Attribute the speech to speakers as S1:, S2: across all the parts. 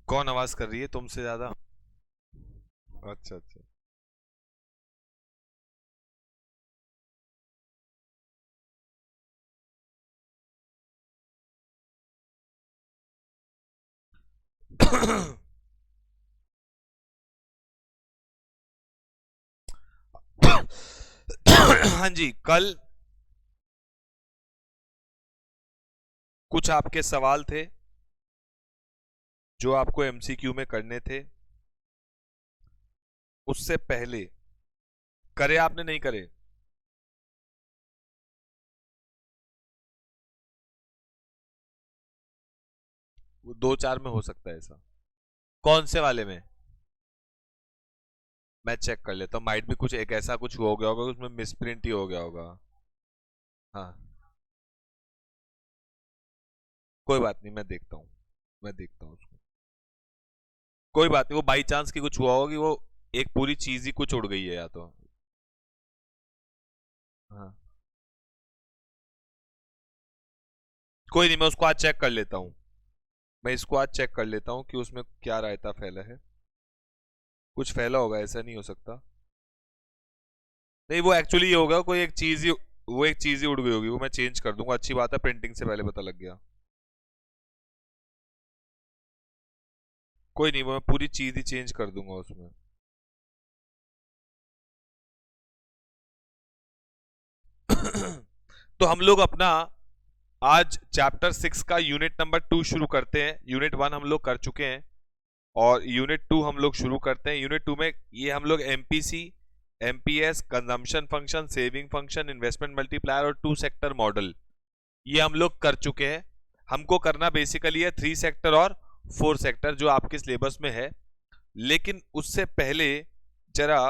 S1: कौन आवाज कर रही है तुमसे ज्यादा? अच्छा अच्छा। हाँ जी, कल कुछ आपके सवाल थे जो आपको एमसीक्यू में करने थे। उससे पहले करे आपने, नहीं करे? वो दो चार में हो सकता है ऐसा। कौन से वाले में? मैं चेक कर लेता हूँ, माइट भी कुछ एक ऐसा कुछ हो गया होगा, उसमें मिसप्रिंट ही हो गया होगा। हाँ, कोई बात नहीं, मैं देखता हूँ उसको। कोई बात नहीं, वो बाई चांस की कुछ हुआ होगा कि वो एक पूरी चीज ही कुछ उड़ गई है या तो। हाँ, कोई नहीं, मैं उसको आज चेक कर लेता हूँ। मैं इसको आज चेक कर लेता हूँ कि उसमें क्या रायता फैला है। कुछ फैला होगा, ऐसा नहीं हो सकता। नहीं, वो एक्चुअली ये होगा, कोई एक चीज ही, वो एक चीज ही उड़ गई होगी, वो मैं चेंज कर दूंगा। अच्छी बात है, प्रिंटिंग से पहले पता लग गया। कोई नहीं, वो मैं पूरी चीज ही चेंज कर दूंगा उसमें। तो हम लोग अपना आज चैप्टर 6 का यूनिट नंबर 2 शुरू करते हैं। यूनिट 1 हम लोग कर चुके हैं और यूनिट 2 हम लोग शुरू करते हैं। यूनिट 2 में ये हम लोग MPC, MPS, consumption function, saving function, investment multiplier और 2 सेक्टर मॉडल, ये हम लोग कर चुके हैं। हमको करना बेसिकली है 3 सेक्टर और 4 सेक्टर जो आपके सिलेबस में है। लेकिन उससे पहले जरा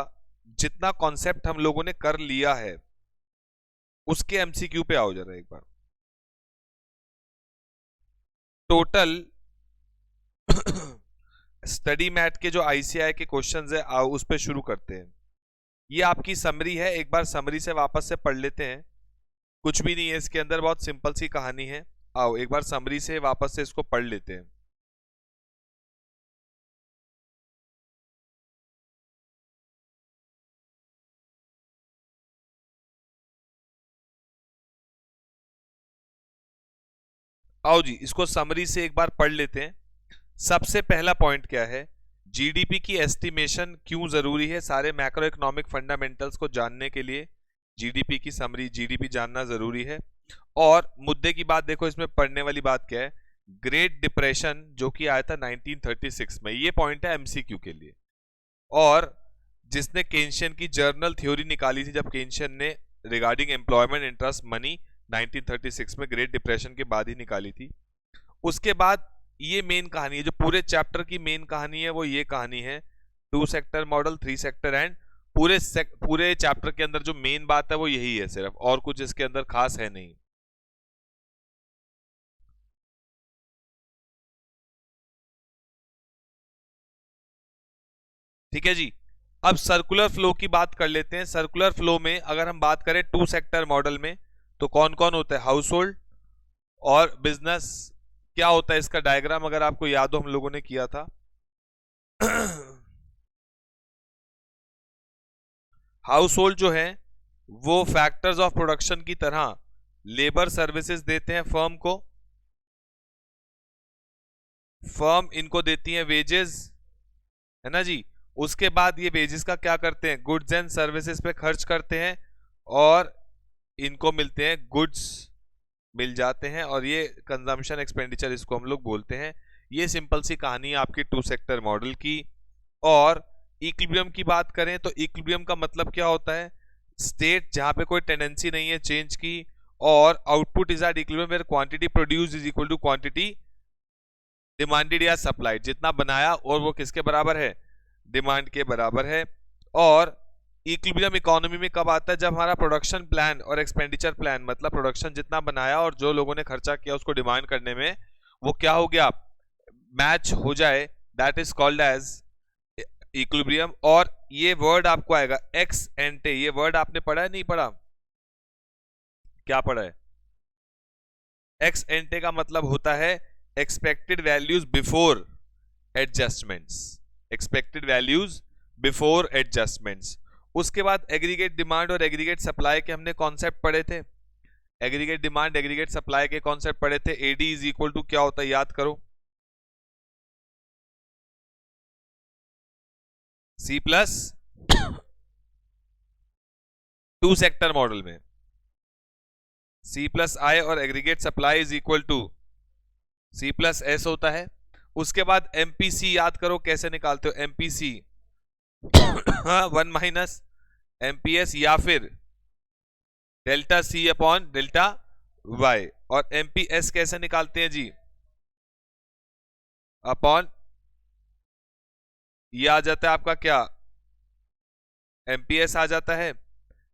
S1: जितना कॉन्सेप्ट हम लोगों ने कर लिया है उसके एमसीक्यू पे आओ जरा एक बार। टोटल स्टडी मैट के जो आईसीआई के क्वेश्चंस है आओ उस पे शुरू करते हैं। ये आपकी समरी है, एक बार समरी से वापस से पढ़ लेते हैं। कुछ भी नहीं है इसके अंदर, बहुत सिंपल सी कहानी है। आओ एक बार समरी से वापस से इसको पढ़ लेते हैं। आओ जी, इसको समरी से एक बार पढ़ लेते हैं। सबसे पहला पॉइंट क्या है? जीडीपी की एस्टिमेशन क्यों जरूरी है? सारे मैक्रो इकोनॉमिक फंडामेंटल्स को जानने के लिए जीडीपी की समरी, जीडीपी जानना जरूरी है। और मुद्दे की बात देखो, इसमें पढ़ने वाली बात क्या है? ग्रेट डिप्रेशन जो कि आया था 1936 में, ये पॉइंट है एमसीक्यू के लिए। और जिसने केंशियन की जर्नल थ्योरी निकाली थी, जब केंशियन ने रिगार्डिंग एम्प्लॉयमेंट इंटरेस्ट मनी 1936 में, ग्रेट डिप्रेशन के बाद ही निकाली थी। उसके बाद ये मेन कहानी है, जो पूरे चैप्टर की मेन कहानी है वो ये कहानी है, 2 सेक्टर मॉडल, 3 सेक्टर एंड पूरे चैप्टर के अंदर जो मेन बात है वो यही है सिर्फ, और कुछ इसके अंदर खास है नहीं। ठीक है जी। अब सर्कुलर फ्लो की बात कर लेते हैं। सर्कुलर फ्लो में अगर हम बात करें 2 सेक्टर मॉडल में, तो कौन कौन होता है? हाउस होल्ड और बिजनेस। क्या होता है इसका डायग्राम, अगर आपको याद हो हम लोगों ने किया था। हाउस होल्ड जो है वो फैक्टर्स ऑफ प्रोडक्शन की तरह लेबर सर्विसेज देते हैं फर्म को। फर्म इनको देती है वेजेस, है ना जी। उसके बाद ये वेजेस का क्या करते हैं? गुड्स एंड सर्विसेज पे खर्च करते हैं और इनको मिलते हैं गुड्स, मिल जाते हैं, और ये कंजम्पशन एक्सपेंडिचर इसको हम लोग बोलते हैं। ये सिंपल सी कहानी है आपकी 2 सेक्टर मॉडल की। और इक्विलिब्रियम की बात करें तो इक्विलिब्रियम का मतलब क्या होता है? स्टेट जहां पे कोई टेंडेंसी नहीं है चेंज की, और output is at equilibrium where quantity produce is equal to quantity demanded या सप्लाइड। जितना बनाया और वो किसके बराबर है? डिमांड के बराबर है। और इक्विलिब्रियम इकोनॉमी में कब आता है? जब हमारा प्रोडक्शन प्लान और एक्सपेंडिचर प्लान, मतलब प्रोडक्शन जितना बनाया और जो लोगों ने खर्चा किया उसको डिमांड करने में, वो क्या हो गया? मैच हो जाए, that is called as equilibrium. और ये वर्ड आपको आएगा एक्स एंटे। ये वर्ड आपने पढ़ा है, नहीं पढ़ा? क्या पढ़ा है? एक्स एंटे का मतलब होता है expected values before adjustments, expected values before adjustments. उसके बाद एग्रीगेट डिमांड और एग्रीगेट सप्लाई के हमने कॉन्सेप्ट पढ़े थे। एग्रीगेट डिमांड एग्रीगेट सप्लाई के कॉन्सेप्ट पढ़े थे। एडी इज इक्वल टू क्या होता है, याद करो, C plus two sector model में सी प्लस आई और aggregate supply is equal to C plus S होता है। उसके बाद एमपीसी याद करो, कैसे निकालते हो एमपीसी, 1 माइनस एमपीएस या फिर delta C upon delta Y. और एमपीएस कैसे निकालते हैं जी, अपॉन ये आ जाता है आपका क्या, एमपीएस आ जाता है,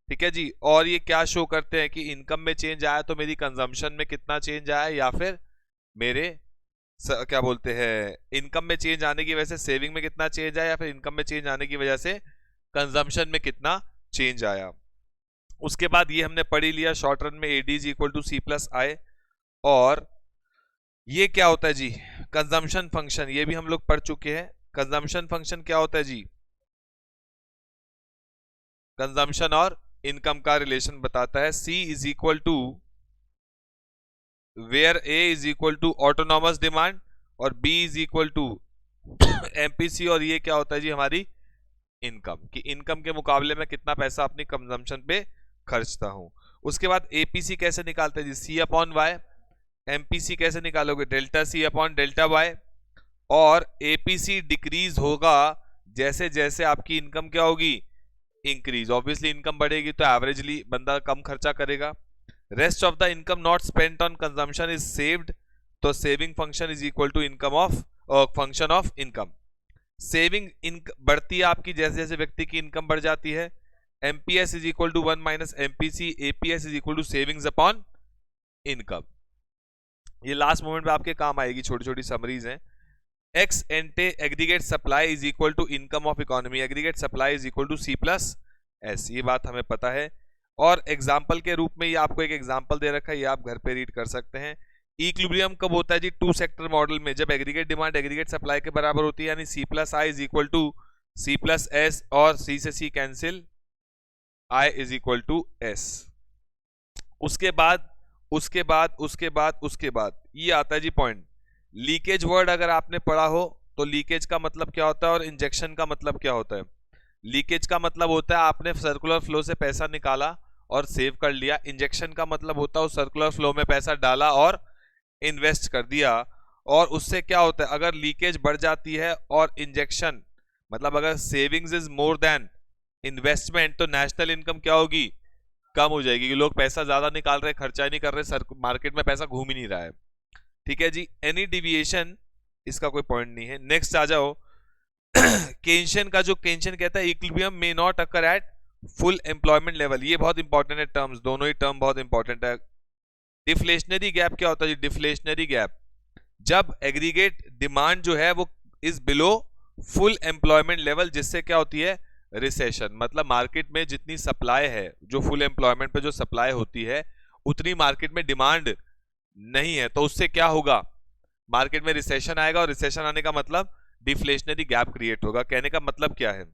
S1: ठीक है जी। और ये क्या शो करते हैं कि इनकम में चेंज आया तो मेरी कंजम्पशन में कितना चेंज आया, या फिर मेरे क्या बोलते हैं, इनकम में चेंज आने की वजह से सेविंग में कितना चेंज आया, या फिर इनकम में चेंज आने की वजह से कंजम्पशन में कितना चेंज आया। उसके बाद ये हमने पढ़ी लिया शॉर्ट रन में AD is equal to C plus I. और ये क्या होता है जी, कंजम्पशन फंक्शन, ये भी हम लोग पढ़ चुके हैं। कंजम्पशन फंक्शन क्या होता है जी, कंजम्पशन और इनकम का रिलेशन बताता है। C is equal to where A is equal to autonomous demand और B is equal to MPC. और ये क्या होता है जी, हमारी इनकम, कि इनकम के मुकाबले में कितना पैसा अपनी कंजम्पशन पे खर्चता हूं। उसके बाद एपीसी कैसे निकालते हैं जी, सी अपॉन वाई। एमपीसी कैसे निकालोगे, delta C upon delta Y. और एपीसी डिक्रीज होगा जैसे जैसे आपकी इनकम क्या होगी, इंक्रीज। ऑब्वियसली इनकम बढ़ेगी तो एवरेजली बंदा कम खर्चा करेगा। Rest of the income not spent on consumption is saved, तो saving function is equal to income of function of income. Saving बढ़ती है आपकी जैसे जैसे व्यक्ति की इनकम बढ़ जाती है। MPS is equal to 1 minus MPC, APS is equal to savings upon income. ये लास्ट मोमेंट पे आपके काम आएगी, छोटी छोटी समरीज हैं। Ex ante aggregate supply is equal to income of economy, aggregate supply is equal to C plus S, ये बात हमें पता है। और एग्जाम्पल के रूप में ये आपको एक एग्जाम्पल दे रखा है, ये आप घर पे रीड कर सकते हैं। इक्विलिब्रियम कब होता है जी, टू सेक्टर मॉडल में, जब एग्रीगेट डिमांड एग्रीगेट सप्लाई के बराबर होती है, यानी C plus I is equal to C plus S, और सी से C cancel, I is equal to S. उसके बाद उसके बाद उसके बाद उसके बाद ये आता है जी पॉइंट, लीकेज वर्ड अगर आपने पढ़ा हो तो लीकेज का मतलब क्या होता है और इंजेक्शन का मतलब क्या होता है। लीकेज का मतलब होता है आपने सर्कुलर फ्लो से पैसा निकाला और सेव कर लिया। इंजेक्शन का मतलब होता है उस सर्कुलर फ्लो में पैसा डाला और इन्वेस्ट कर दिया। और उससे क्या होता है, अगर लीकेज बढ़ जाती है और इंजेक्शन मतलब अगर savings is more than investment, तो नेशनल इनकम क्या होगी, कम हो जाएगी, कि लोग पैसा ज्यादा निकाल रहे, खर्चा ही नहीं कर रहे, मार्केट में पैसा घूम ही नहीं रहा है। ठीक है जी, एनी डिविएशन इसका कोई पॉइंट नहीं है। नेक्स्ट आ जाओ, केंशन का जो केंशन कहता है equilibrium may not occur at full employment level, ये बहुत इंपॉर्टेंट है टर्म्स, दोनों ही टर्म बहुत इंपॉर्टेंट है। डिफ्लेशनरी गैप क्या होता है जी, डिफ्लेशनरी गैप जब एग्रीगेट डिमांड जो है वो is below full employment level, जिससे क्या होती है रिसेशन, मतलब मार्केट में जितनी सप्लाई है, जो फुल एम्प्लॉयमेंट पे जो सप्लाई होती है उतनी मार्केट में डिमांड नहीं है, तो उससे क्या होगा, मार्केट में रिसेशन आएगा, और रिसेशन आने का मतलब डिफ्लेशनरी गैप क्रिएट होगा। कहने का मतलब क्या है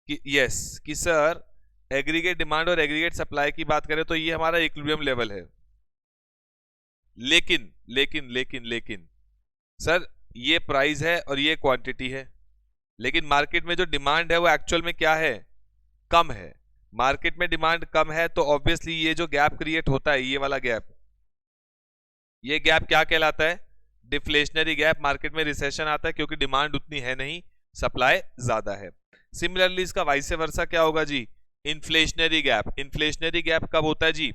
S1: कि यस कि सर एग्रीगेट डिमांड और एग्रीगेट सप्लाई की बात करें तो ये हमारा इक्विलिब्रियम लेवल है, लेकिन लेकिन लेकिन लेकिन सर ये प्राइस है और ये क्वांटिटी है, लेकिन मार्केट में जो डिमांड है वो एक्चुअल में क्या है, कम है। मार्केट में डिमांड कम है तो ऑब्वियसली ये जो गैप क्रिएट होता है, ये वाला गैप, ये गैप क्या कहलाता है, डिफ्लेशनरी गैप। मार्केट में रिसेशन आता है क्योंकि डिमांड उतनी है नहीं, सप्लाई ज्यादा है। सिमिलरली इसका वाइस वर्सा क्या होगा जी, इन्फ्लेशनरी गैप। इन्फ्लेशनरी गैप कब होता है जी,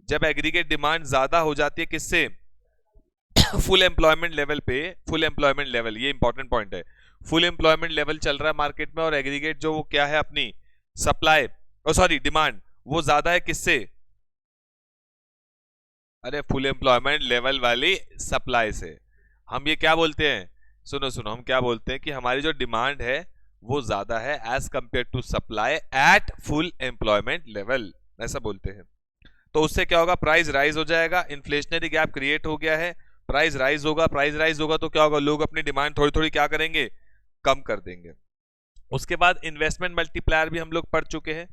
S1: जब एग्रीगेट डिमांड ज्यादा हो जाती है, किससे, फुल एम्प्लॉयमेंट लेवल पे। फुल एम्प्लॉयमेंट लेवल, ये इंपॉर्टेंट पॉइंट है, फुल एम्प्लॉयमेंट लेवल चल रहा है मार्केट में और एग्रीगेट जो वो क्या है अपनी सप्लाई, सॉरी डिमांड, वो ज्यादा है किससे, अरे फुल एम्प्लॉयमेंट लेवल वाली सप्लाई से। हम ये क्या बोलते हैं, सुनो सुनो, हम क्या बोलते हैं कि हमारी जो डिमांड है वो ज्यादा है as compare to supply at full employment level, ऐसा बोलते हैं। तो उससे क्या होगा, प्राइस राइज हो जाएगा, इन्फ्लेशनरी गैप क्रिएट हो गया है, प्राइस राइज होगा, प्राइस राइज होगा तो क्या होगा, लोग अपनी डिमांड थोड़ी थोड़ी क्या करेंगे, कम कर देंगे। उसके बाद इन्वेस्टमेंट मल्टीप्लायर भी हम लोग पढ़ चुके हैं।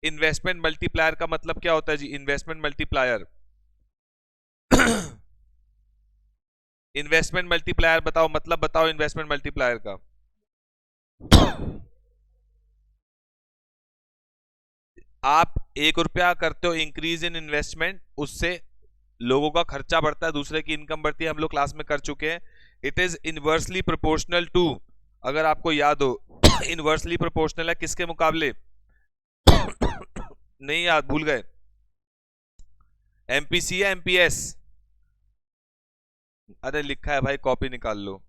S1: इन्वेस्टमेंट मल्टीप्लायर का मतलब क्या होता है जी, इन्वेस्टमेंट मल्टीप्लायर इन्वेस्टमेंट मल्टीप्लायर बताओ, मतलब बताओ इन्वेस्टमेंट मल्टीप्लायर का। आप 1 रुपया करते हो इंक्रीज इन इन्वेस्टमेंट, उससे लोगों का खर्चा बढ़ता है, दूसरे की इनकम बढ़ती है, हम लोग क्लास में कर चुके हैं। It is inversely proportional to, अगर आपको याद हो इनवर्सली प्रोपोर्शनल है किसके मुकाबले नहीं याद, भूल गए, एमपीसी या एमपीएस, अरे लिखा है भाई, कॉपी निकाल लो।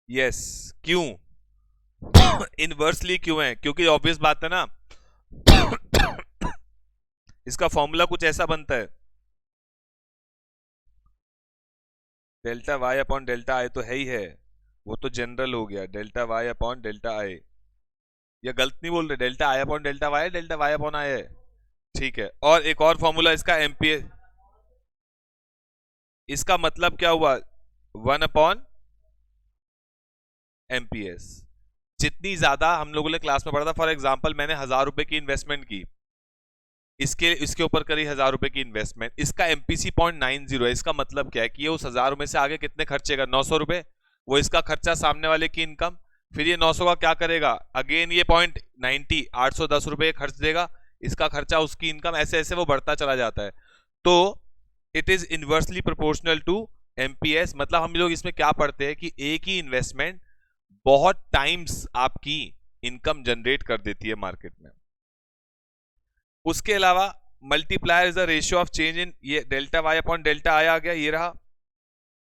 S1: यस, क्यों इनवर्सली क्यों है, क्योंकि ऑब्वियस बात है ना इसका फॉर्मूला कुछ ऐसा बनता है, delta Y upon delta I तो है ही है, वो तो जनरल हो गया, delta Y upon delta I, या गलत नहीं बोल रहे, delta I upon delta Y, delta Y upon I है, ठीक है। और एक और फॉर्मूला इसका एमपीए, इसका मतलब क्या हुआ, 1 अपॉन एमपीएस। जितनी ज्यादा हम लोगों ने क्लास में पढ़ा था, फॉर एग्जांपल मैंने 1000 रुपए की इन्वेस्टमेंट की, इसके ऊपर करी 1000 रुपए की इन्वेस्टमेंट, इसका एमपीसी 0.90 है, इसका मतलब क्या है कि ये उस 1000 में से आगे कितने खर्चेगा, 900 रुपए, वो इसका खर्चा, सामने वाले की इनकम, फिर ये 900 का क्या करेगा, अगेन ये 0.90 810 रुपए खर्च देगा, इसका खर्चा, उसकी इनकम, ऐसे ऐसे वो बढ़ता चला जाता है। तो it is inversely proportional to MPS, मतलब हम लोग इसमें क्या पढ़ते हैं कि एक ही इन्वेस्टमेंट बहुत टाइम्स आपकी इनकम जनरेट कर देती है मार्केट में। उसके अलावा multiplier is the ratio of change in, ये delta Y upon delta I आ गया, ये रहा,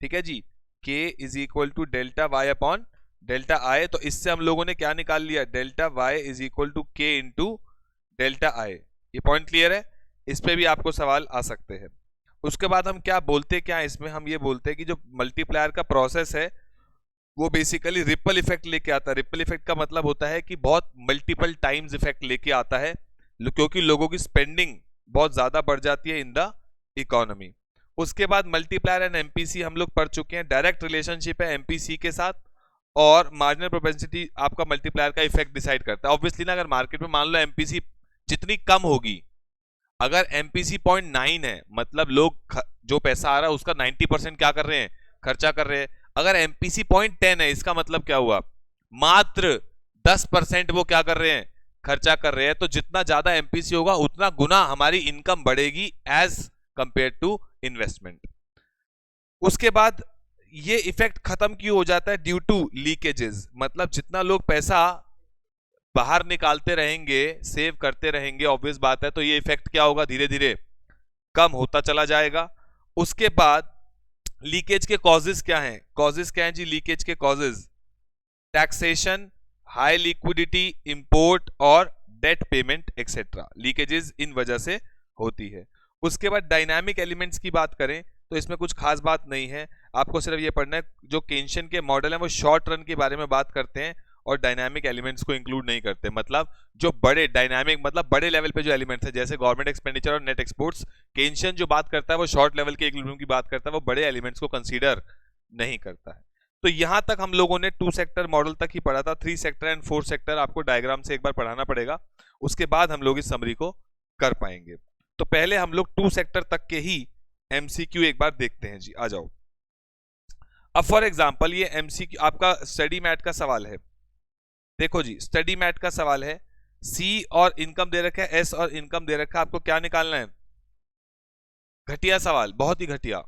S1: ठीक है जी, k is equal to delta Y upon delta I, तो इससे हम लोगों ने क्या निकाल लिया, delta Y is equal to k into delta I. ये पॉइंट क्लियर है, इस पे भी आपको सवाल आ सकते हैं। उसके बाद हम क्या बोलते, क्या इसमें हम ये बोलते हैं कि जो मल्टीप्लायर का प्रोसेस है वो बेसिकली रिपल इफेक्ट लेके आता है। रिपल इफेक्ट का मतलब होता है कि बहुत मल्टीपल टाइम्स इफेक्ट लेके आता है, क्योंकि लोगों की स्पेंडिंग बहुत ज्यादा बढ़ जाती है इन द इकोनॉमी। उसके बाद मल्टीप्लायर एंड एमपीसी हम लोग पढ़ चुके हैं, डायरेक्ट रिलेशनशिप है एमपीसी के साथ, और मार्जिनल प्रोपेंसिटी आपका मल्टीप्लायर का इफेक्ट डिसाइड करता है। ऑब्वियसली ना, अगर मार्केट में मान लो एमपीसी जितनी कम होगी, अगर एमपीसी 0.9 है, मतलब लोग जो पैसा आ रहा है उसका 90% क्या कर रहे हैं, खर्चा कर रहे हैं। अगर एमपीसी 0.10 है, इसका मतलब क्या हुआ, मात्र 10% वो क्या कर रहे हैं, खर्चा कर रहे हैं। तो जितना ज्यादा एमपीसी होगा उतना गुना हमारी इनकम बढ़ेगी एज कंपेयर टू इन्वेस्टमेंट। उसके बाद ये इफेक्ट खत्म क्यों हो जाता है, ड्यू टू लीकेजेस, मतलब जितना लोग पैसा बाहर निकालते रहेंगे, सेव करते रहेंगे, ऑब्वियस बात है, तो ये इफेक्ट क्या होगा, धीरे धीरे कम होता चला जाएगा। उसके बाद लीकेज के कॉजेज क्या हैं, कॉजेज क्या हैं जी, लीकेज के causes, taxation, high liquidity, import और डेट पेमेंट एक्सेट्रा, लीकेजेस इन वजह से होती है। उसके बाद डायनामिक एलिमेंट्स की बात करें तो इसमें कुछ खास बात नहीं है, आपको सिर्फ ये पढ़ना है, जो केंशन के मॉडल है वो शॉर्ट रन के बारे में बात करते हैं और डायनामिक एलिमेंट्स को इंक्लूड नहीं करते। मतलब जो बड़े डायनामिक, मतलब बड़े लेवल पे जो एलिमेंट्स है, जैसे गवर्नमेंट एक्सपेंडिचर और नेट एक्सपोर्ट्स, केंशन जो बात करता है वो शॉर्ट लेवल के इक्विलिब्रियम की बात करता है, वो बड़े एलिमेंट्स को कंसीडर नहीं करता है। तो यहां तक हम लोगों ने 2 सेक्टर मॉडल तक ही पढ़ा था, 3 सेक्टर एंड 4 सेक्टर आपको डायग्राम से एक बार पढ़ाना पड़ेगा, उसके बाद हम लोग इस समरी को कर पाएंगे। तो पहले हम लोग 2 सेक्टर तक के ही एमसीक्यू एक बार देखते हैं जी, आ जाओ। अब फॉर एग्जांपल ये एमसीक्यू आपका स्टडी मैट का सवाल है, देखो जी स्टडी मैट का सवाल है, सी और इनकम दे रखा है, एस और इनकम दे रखा है, आपको क्या निकालना है, घटिया सवाल, बहुत ही घटिया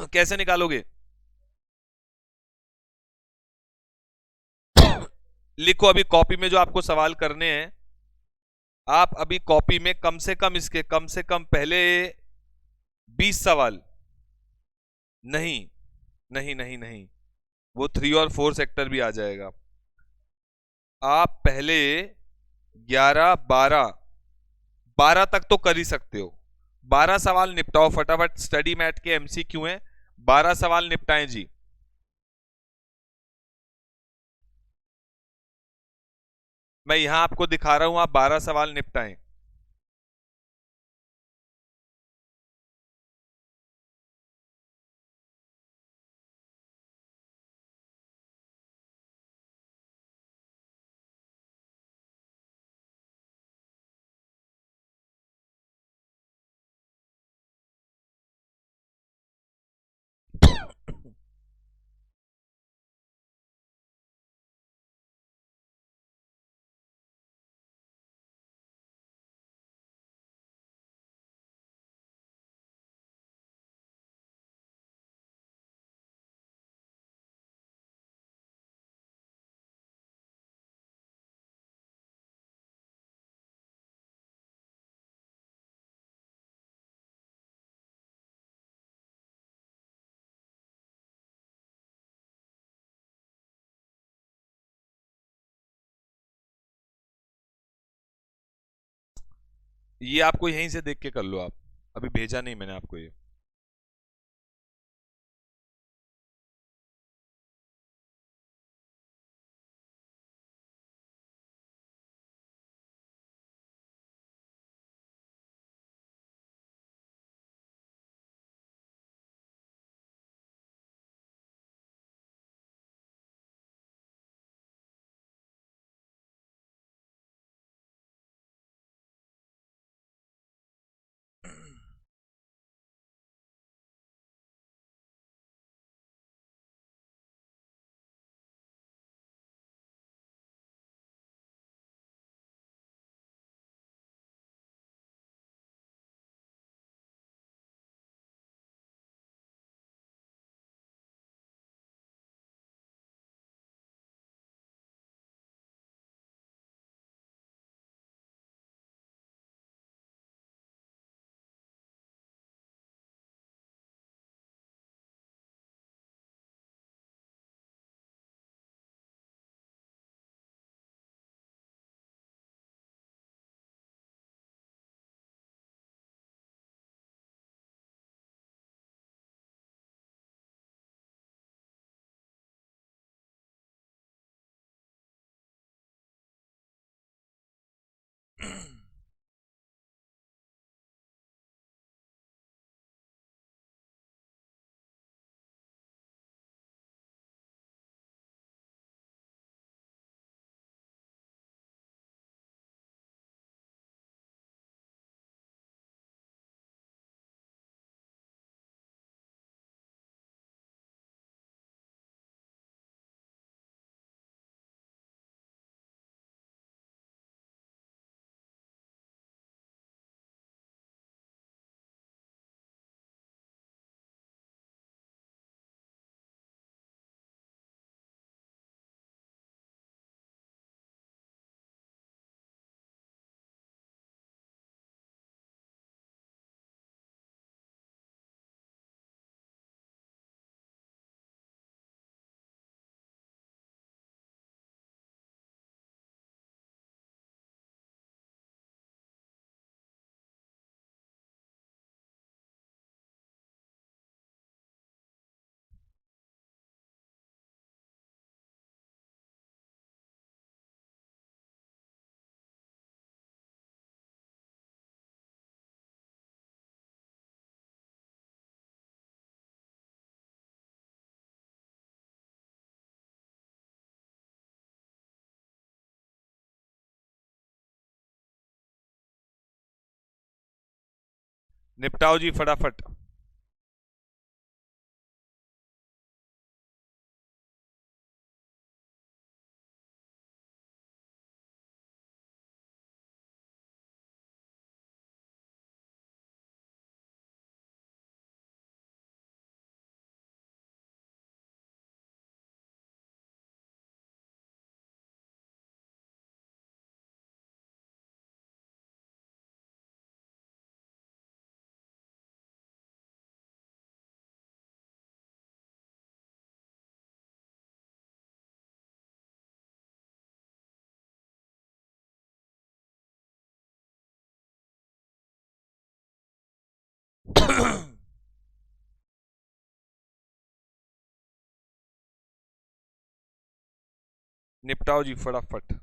S1: कैसे निकालोगे, लिखो अभी कॉपी में जो आपको सवाल करने हैं, आप अभी कॉपी में कम से कम इसके कम से कम पहले 20 सवाल, नहीं नहीं नहीं नहीं, वो 3 और 4 सेक्टर भी आ जाएगा। आप पहले 11 12 12 तक तो कर ही सकते हो। 12 सवाल निपटाओ फटाफट, स्टडी मैट के MCQ हैं, 12 सवाल निपटाएं जी। मैं यहां आपको दिखा रहा हूं, आप 12 सवाल निपटाएं। ये आपको यहीं से देख के कर लो आप, अभी भेजा नहीं मैंने आपको ये। निपटाओ जी फटाफट। निपटाओ जी फटाफट।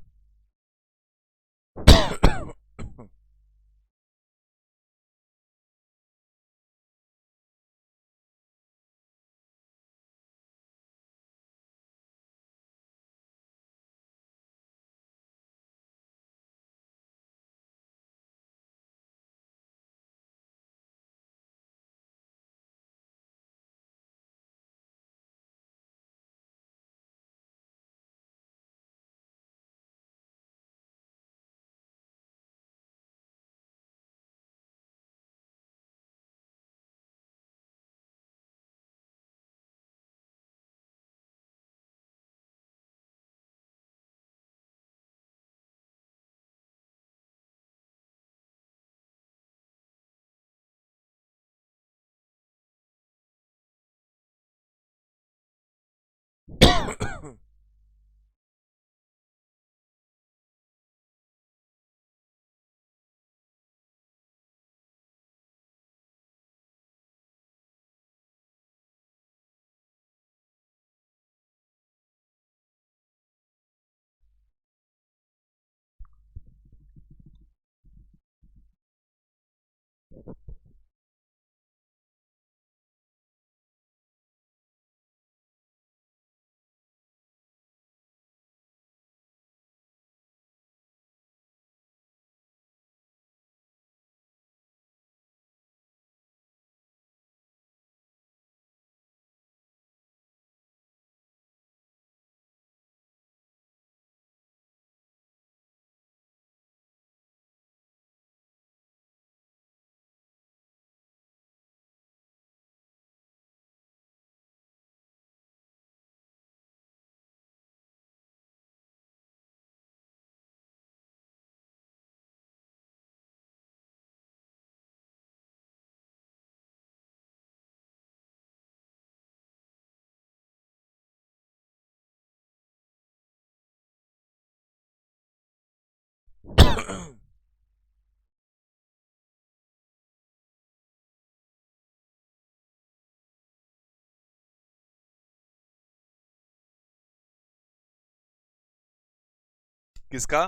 S1: किसका?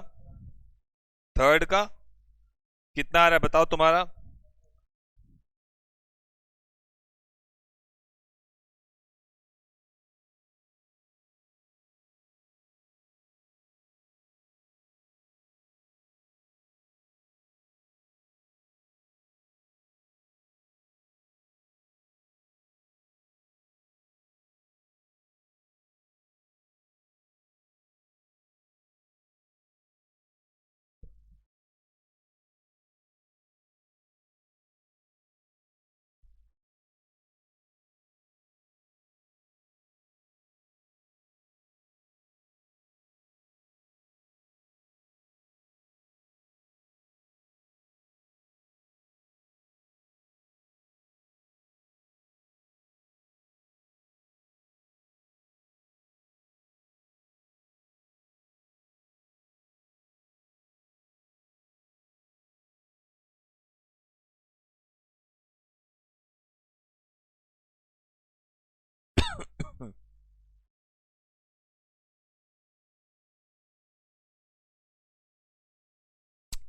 S1: थर्ड का? कितना आ रहा है बताओ तुम्हारा?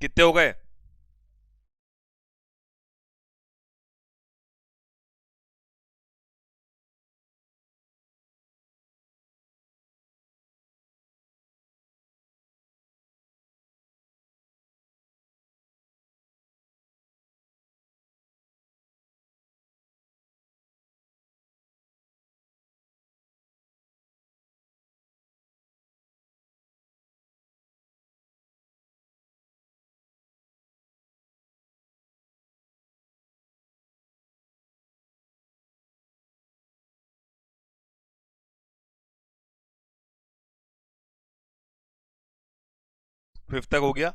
S1: कितने हो गए? फिफ्थ तक हो गया।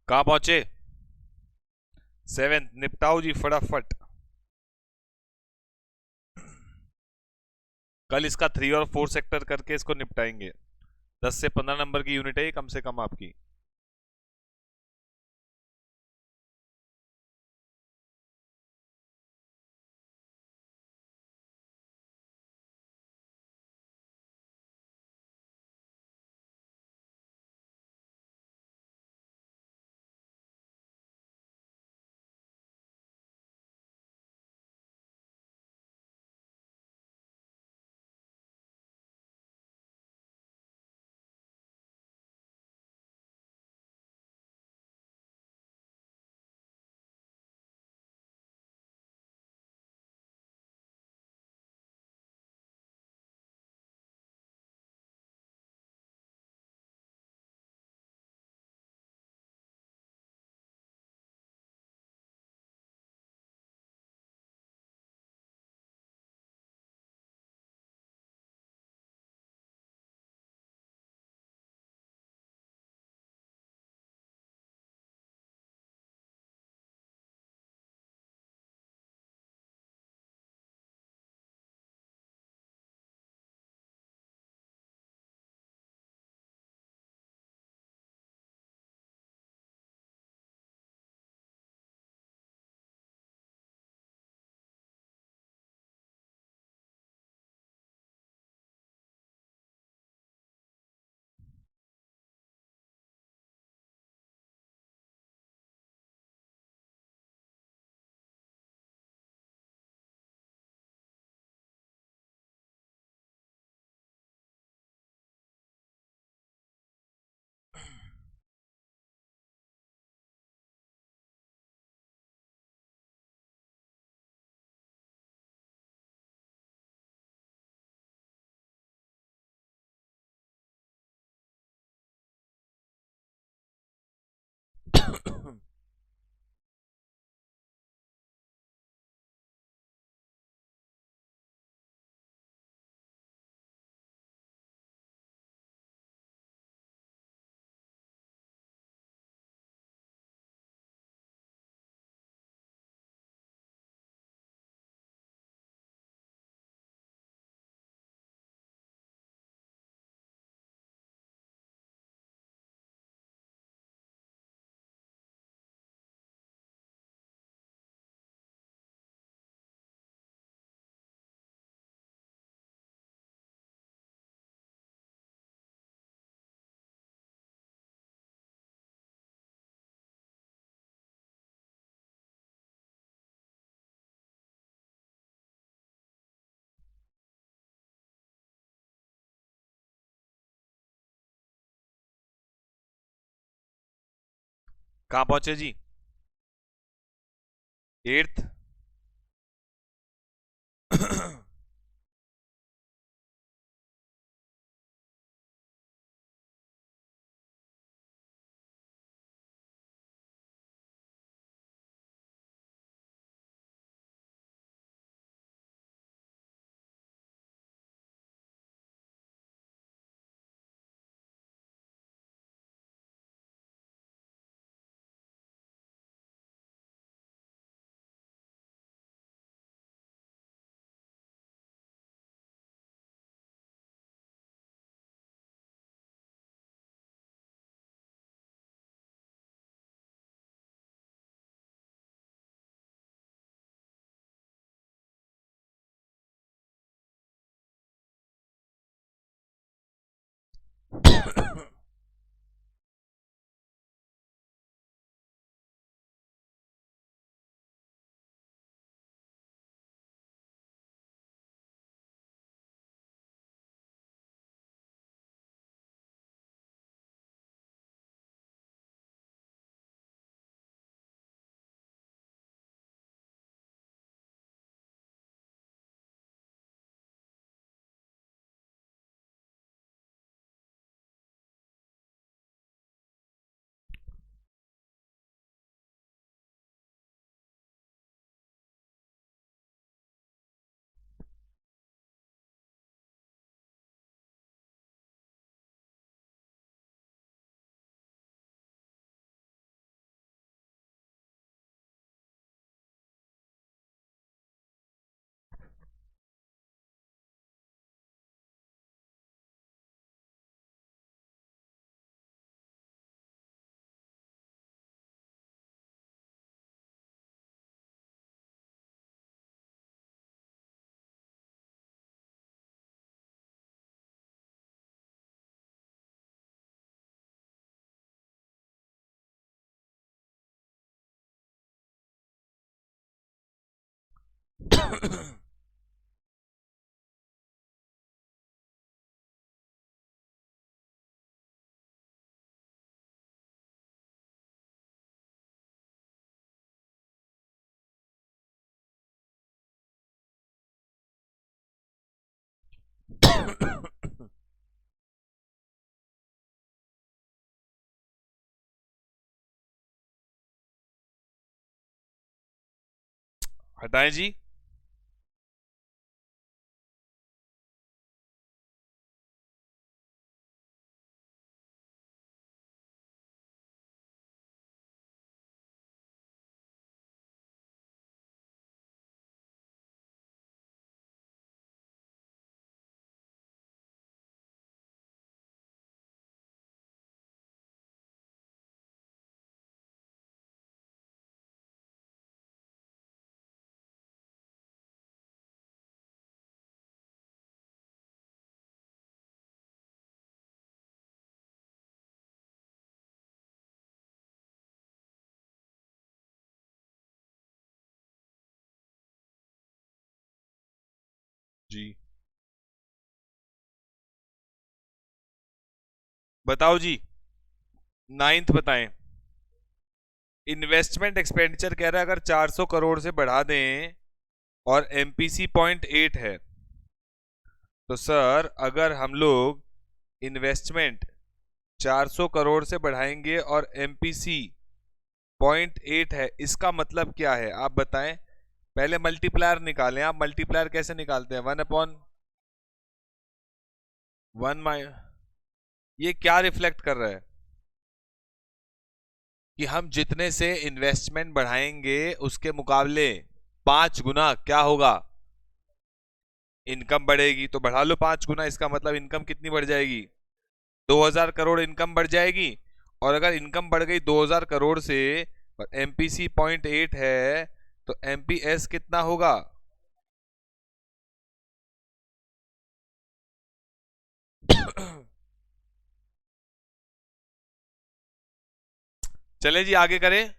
S1: कहाँ पहुंचे? सेवेंथ, निपटाओ जी फटाफट। कल इसका 3 और 4 सेक्टर करके इसको निपटाएंगे। 10 से 15 नंबर की यूनिट है ये कम से कम आपकी। कहाँ पहुंचे जी? एट्थ। हटाएं जी। जी बताओ जी। नाइन्थ बताएं। इन्वेस्टमेंट एक्सपेंडिचर कह रहा है अगर 400 करोड़ से बढ़ा दें और एमपीसी 0.8 है, तो सर अगर हम लोग इन्वेस्टमेंट 400 करोड़ से बढ़ाएंगे और एमपीसी 0.8 है, इसका मतलब क्या है आप बताएं। पहले मल्टीप्लायर निकालें। आप मल्टीप्लायर कैसे निकालते हैं? 1/1 ये क्या रिफ्लेक्ट कर रहा है कि हम जितने से इन्वेस्टमेंट बढ़ाएंगे उसके मुकाबले 5 गुना क्या होगा? इनकम बढ़ेगी। तो बढ़ा लो 5 गुना, इसका मतलब इनकम कितनी बढ़ जाएगी? 2000 करोड़ इनकम बढ़ जाएगी। और अगर इनकम बढ़ गई 2000 करोड़ से और एमपीसी 0.8 है, तो एमपीएस कितना होगा? चले जी आगे करें।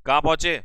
S1: कहाँ पहुंचे?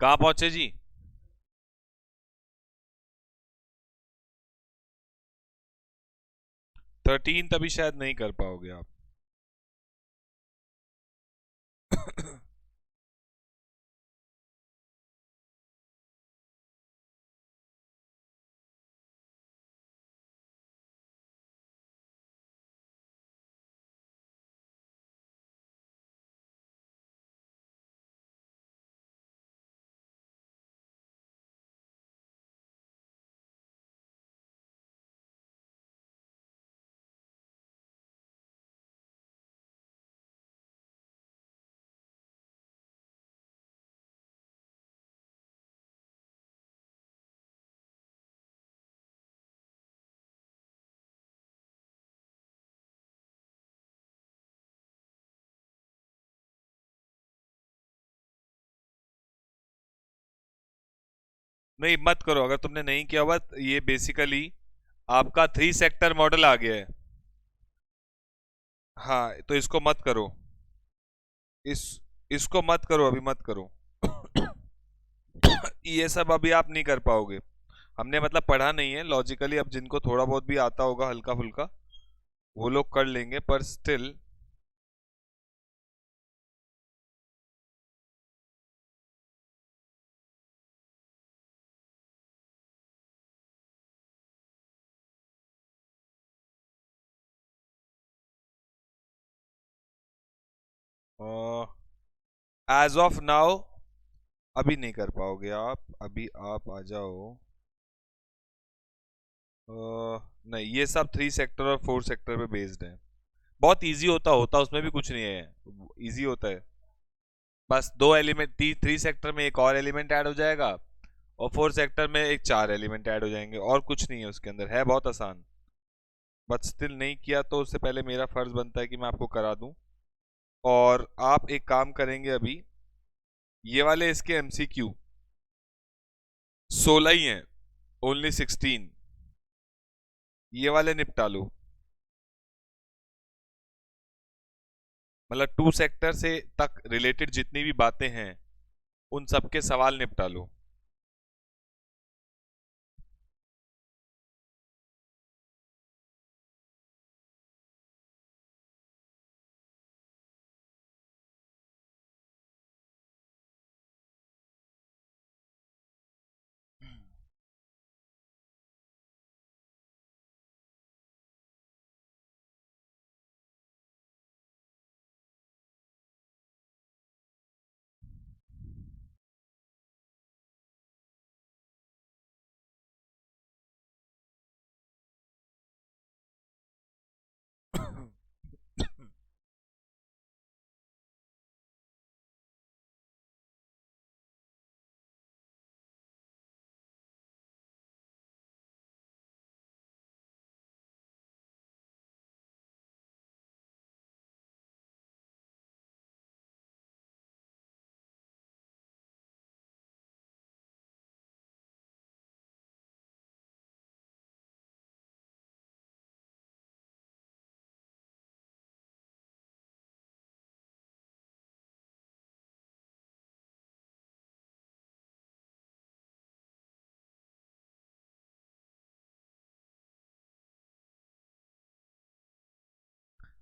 S1: कहाँ पहुंचे जी? 13 तभी शायद नहीं कर पाओगे आप। नहीं मत करो, अगर तुमने नहीं किया हुआ तो ये बेसिकली आपका 3 सेक्टर मॉडल आ गया है। हाँ तो इसको मत करो। इस इसको मत करो, अभी मत करो। ये सब अभी आप नहीं कर पाओगे। हमने मतलब पढ़ा नहीं है लॉजिकली, अब जिनको थोड़ा बहुत भी आता होगा हल्का फुल्का वो लोग कर लेंगे, पर स्टिल। एज ऑफ नाउ अभी नहीं कर पाओगे आप, अभी आप आ जाओ। नहीं, ये सब 3 सेक्टर और 4 सेक्टर पे बेस्ड है। बहुत इजी होता उसमें भी कुछ नहीं है, इजी होता है। बस 2 एलिमेंट, 3 सेक्टर में एक और एलिमेंट ऐड हो जाएगा, और 4 सेक्टर में एक 4 एलिमेंट ऐड हो जाएंगे, और कुछ नहीं है उसके अंदर, है बहुत आसान। बट स्टिल नहीं किया तो उससे पहले मेरा फर्ज बनता है कि मैं आपको करा दूं। और आप एक काम करेंगे अभी, ये वाले इसके एमसीक्यू 16 ही हैं, ओनली 16। ये वाले निपटा लो, मतलब 2 सेक्टर से तक रिलेटेड जितनी भी बातें हैं उन सबके सवाल निपटा लो।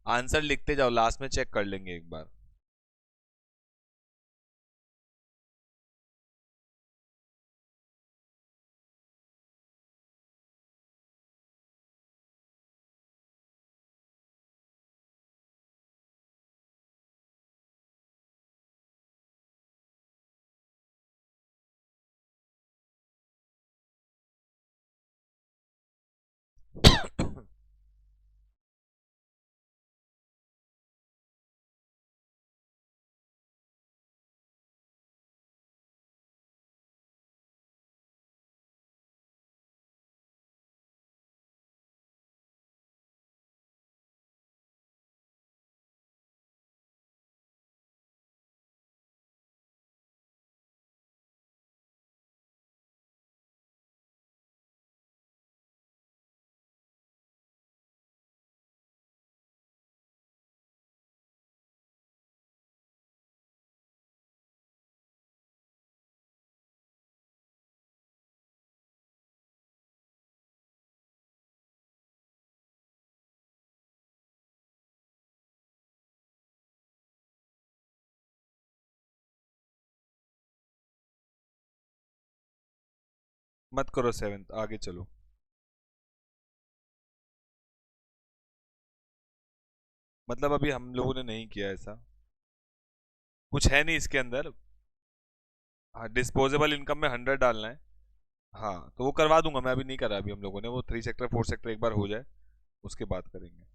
S1: आंसर लिखते जाओ, लास्ट में चेक कर लेंगे एक बार। मत करो सेवेंथ, आगे चलो। मतलब अभी हम लोगों ने नहीं किया ऐसा, कुछ है नहीं इसके अंदर। हाँ, डिस्पोजेबल इनकम में 100 डालना है। हाँ तो वो करवा दूंगा मैं, अभी नहीं करा अभी हम लोगों ने, वो 3 सेक्टर 4 सेक्टर एक बार हो जाए उसके बाद करेंगे।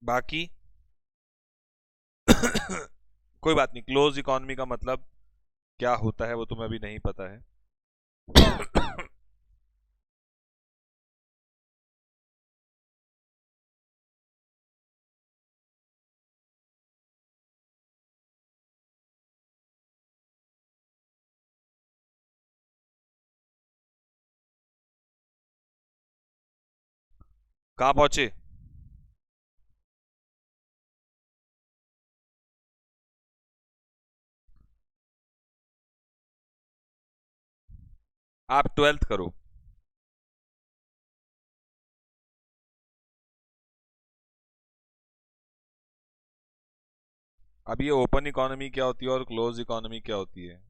S1: बाकी कोई बात नहीं, क्लोज इकोनॉमी का मतलब क्या होता है वो तुम्हें अभी नहीं पता है। कहाँ पहुंचे? आप 12th करो। अब ये ओपन इकोनॉमी क्या होती है और क्लोज इकोनॉमी क्या होती है?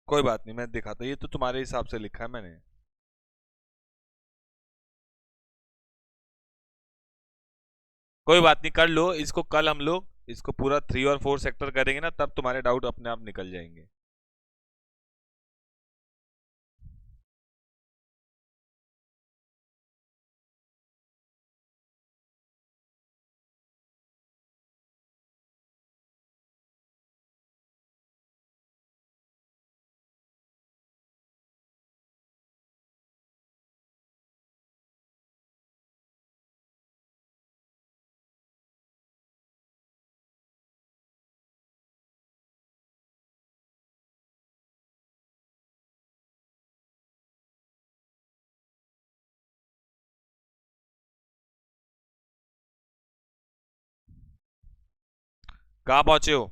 S1: कोई बात नहीं, मैं दिखाता, ये तो तुम्हारे हिसाब से लिखा है मैंने। कोई बात नहीं, कर लो इसको, कल हम लोग इसको पूरा 3 और 4 सेक्टर करेंगे ना, तब तुम्हारे डाउट अपने आप निकल जाएंगे। कहाँ पहुंचे हो?